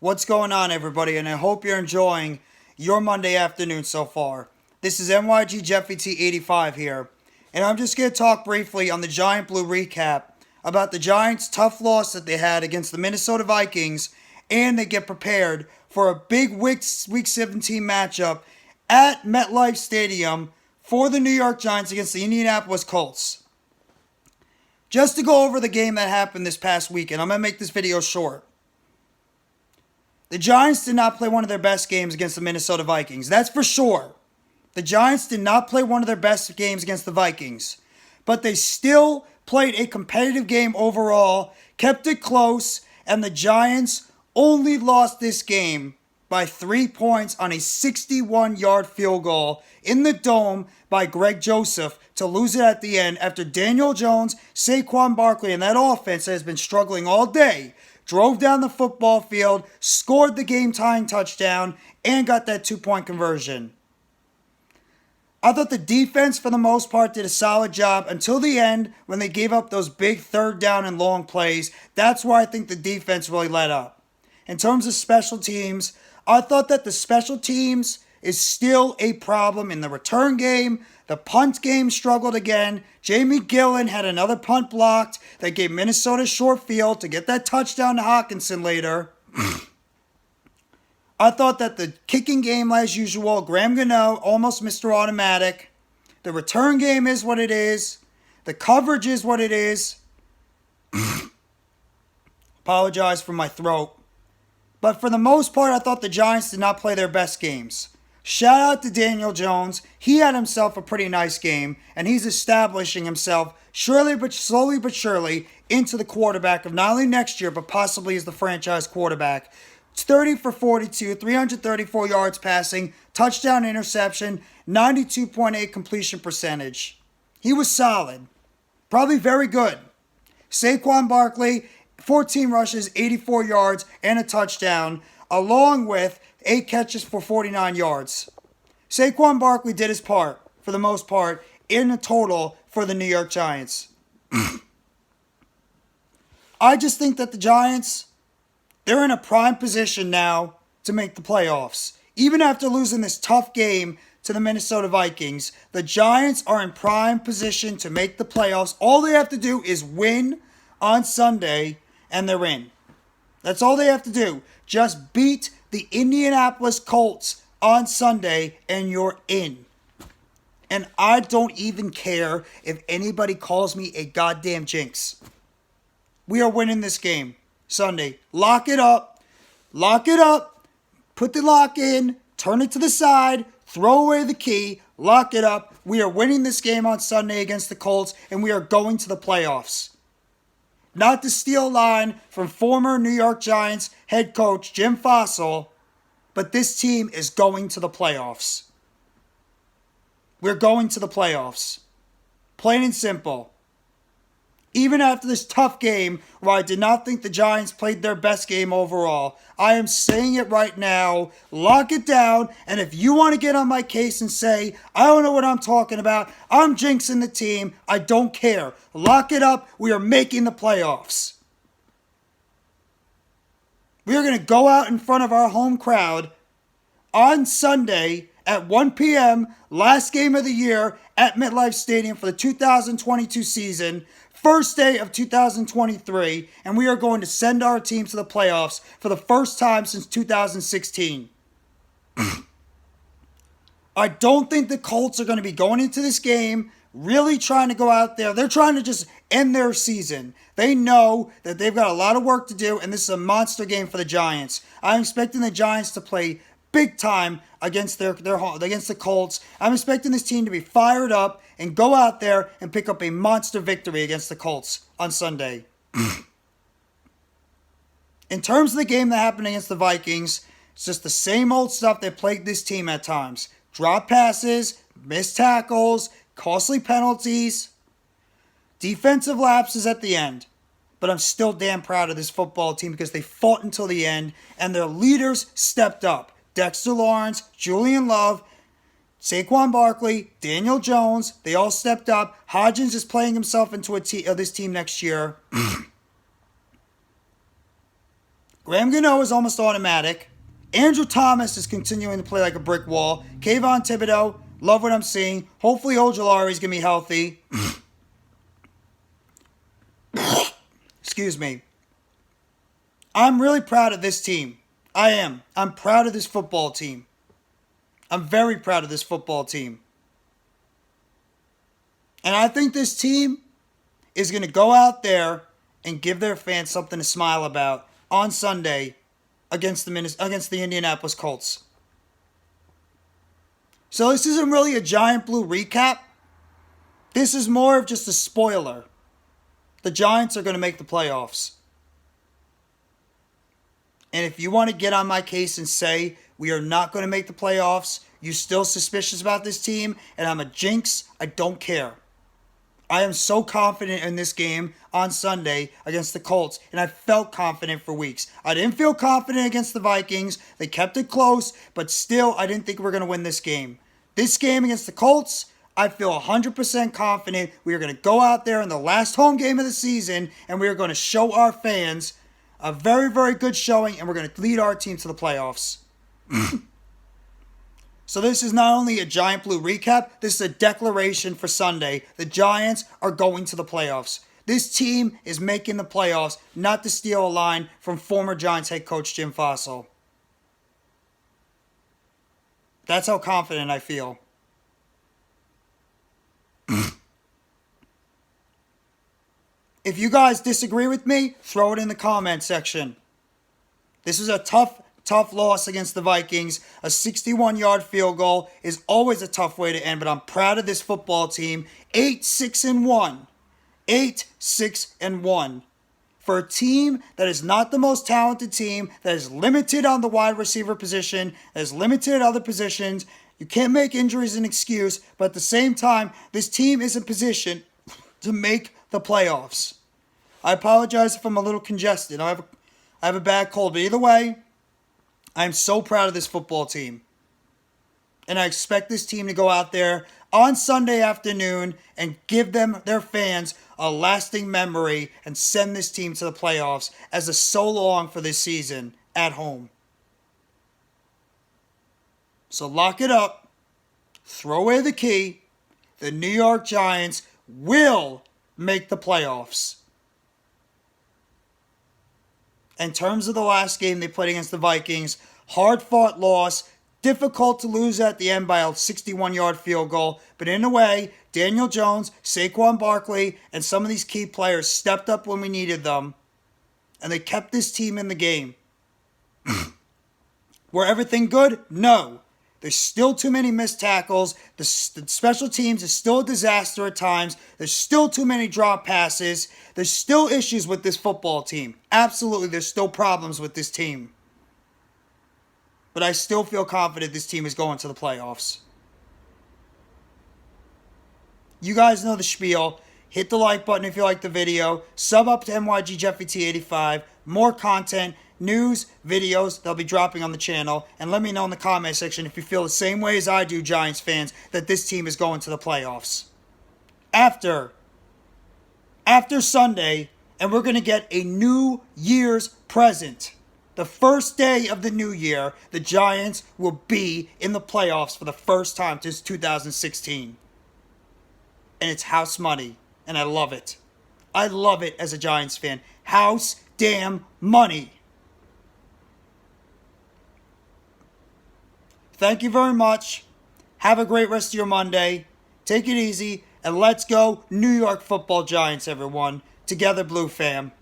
What's going on, everybody? And I hope you're enjoying your Monday afternoon so far. This is NYG Jeffy T85 here, and I'm just going to talk briefly on the Giant Blue recap about the Giants' tough loss that they had against the Minnesota Vikings, and they get prepared for a big Week 17 matchup at MetLife Stadium for the New York Giants against the Indianapolis Colts. Just to go over the game that happened this past weekend, I'm going to make this video short. The Giants did not play one of their best games against the Minnesota Vikings. That's for sure. The Giants did not play one of their best games against the Vikings. But they still played a competitive game overall, kept it close, and the Giants only lost this game by 3 points on a 61-yard field goal in the dome by Greg Joseph to lose it at the end after Daniel Jones, Saquon Barkley, and that offense that has been struggling all day drove down the football field, scored the game-tying touchdown, and got that 2-point conversion. I thought the defense, for the most part, did a solid job until the end when they gave up those big third down and long plays. That's where I think the defense really let up. In terms of special teams, I thought that the special teams is still a problem in the return game. The punt game struggled again. Jamie Gillen had another punt blocked that gave Minnesota short field to get that touchdown to Hawkinson later. I thought that the kicking game, as usual, Graham Gano, almost Mr. Automatic. The return game is what it is. The coverage is what it is. Apologize for my throat. But for the most part, I thought the Giants did not play their best games. Shout out to Daniel Jones. He had himself a pretty nice game, and he's establishing himself slowly but surely into the quarterback of not only next year, but possibly as the franchise quarterback. 30 for 42, 334 yards passing, touchdown interception, 92.8 completion percentage. He was solid. Probably very good. Saquon Barkley, 14 rushes, 84 yards, and a touchdown, along with 8 catches for 49 yards. Saquon Barkley did his part, for the most part, in the total for the New York Giants. I just think that the Giants, they're in a prime position now to make the playoffs. Even after losing this tough game to the Minnesota Vikings, the Giants are in prime position to make the playoffs. All they have to do is win on Sunday, and they're in. That's all they have to do. Just beat the Indianapolis Colts on Sunday, and you're in. And I don't even care if anybody calls me a goddamn jinx. We are winning this game Sunday. Lock it up. Lock it up. Put the lock in. Turn it to the side. Throw away the key. Lock it up. We are winning this game on Sunday against the Colts, and we are going to the playoffs. Not to steal a line from former New York Giants head coach Jim Fossil, but this team is going to the playoffs. We're going to the playoffs. Plain and simple. Even after this tough game where I did not think the Giants played their best game overall, I am saying it right now. Lock it down. And if you want to get on my case and say, I don't know what I'm talking about, I'm jinxing the team, I don't care. Lock it up. We are making the playoffs. We are going to go out in front of our home crowd on Sunday at 1 p.m., last game of the year at MetLife Stadium for the 2022 season. First day of 2023, and we are going to send our team to the playoffs for the first time since 2016. I don't think the Colts are going to be going into this game really trying to go out there. They're trying to just end their season. They know that they've got a lot of work to do, and this is a monster game for the Giants. I'm expecting the Giants to play big time against against the Colts. I'm expecting this team to be fired up and go out there and pick up a monster victory against the Colts on Sunday. In terms of the game that happened against the Vikings, it's just the same old stuff that plagued this team at times. Drop passes, missed tackles, costly penalties, defensive lapses at the end. But I'm still damn proud of this football team because they fought until the end and their leaders stepped up. Dexter Lawrence, Julian Love, Saquon Barkley, Daniel Jones, they all stepped up. Hodgins is playing himself into this team next year. Graham Gano is almost automatic. Andrew Thomas is continuing to play like a brick wall. Kayvon Thibodeau, love what I'm seeing. Hopefully Ojulari is going to be healthy. Excuse me. I'm really proud of this team. I am. I'm proud of this football team. I'm very proud of this football team. And I think this team is going to go out there and give their fans something to smile about on Sunday against the Indianapolis Colts. So this isn't really a Giant Blue recap. This is more of just a spoiler. The Giants are going to make the playoffs. And if you want to get on my case and say we are not going to make the playoffs, you're still suspicious about this team, and I'm a jinx, I don't care. I am so confident in this game on Sunday against the Colts, and I felt confident for weeks. I didn't feel confident against the Vikings. They kept it close, but still, I didn't think we were going to win this game. This game against the Colts, I feel 100% confident we are going to go out there in the last home game of the season, and we are going to show our fans a very, very good showing, and we're going to lead our team to the playoffs. So this is not only a Giant Blue recap, this is a declaration for Sunday. The Giants are going to the playoffs. This team is making the playoffs, not to steal a line from former Giants head coach Jim Fassel. That's how confident I feel. If you guys disagree with me, throw it in the comment section. This is a tough loss against the Vikings. A 61-yard field goal is always a tough way to end, but I'm proud of this football team. 8-6-1. 8-6-1. For a team that is not the most talented team, that is limited on the wide receiver position, that is limited at other positions, you can't make injuries an excuse, but at the same time, this team is in position to make the playoffs. I apologize if I'm a little congested. I have a bad cold, but either way, I'm so proud of this football team. And I expect this team to go out there on Sunday afternoon and give their fans, a lasting memory and send this team to the playoffs as a so long for this season at home. So lock it up. Throw away the key. The New York Giants will make the playoffs. In terms of the last game they played against the Vikings, hard-fought loss, difficult to lose at the end by a 61-yard field goal, but in a way, Daniel Jones, Saquon Barkley, and some of these key players stepped up when we needed them, and they kept this team in the game. Were everything good? No. There's still too many missed tackles. The special teams is still a disaster at times. There's still too many drop passes. There's still issues with this football team. Absolutely, there's still problems with this team. But I still feel confident this team is going to the playoffs. You guys know the spiel. Hit the like button if you like the video. Sub up to NYGJeffyT85. More content, news, videos they'll be dropping on the channel. And let me know in the comment section if you feel the same way as I do, Giants fans, that this team is going to the playoffs. After Sunday, and we're going to get a New Year's present. The first day of the new year, the Giants will be in the playoffs for the first time since 2016. And it's house money, and I love it. I love it as a Giants fan. House damn money. Thank you very much. Have a great rest of your Monday. Take it easy, and let's go New York Football Giants, everyone. Together, Blue fam.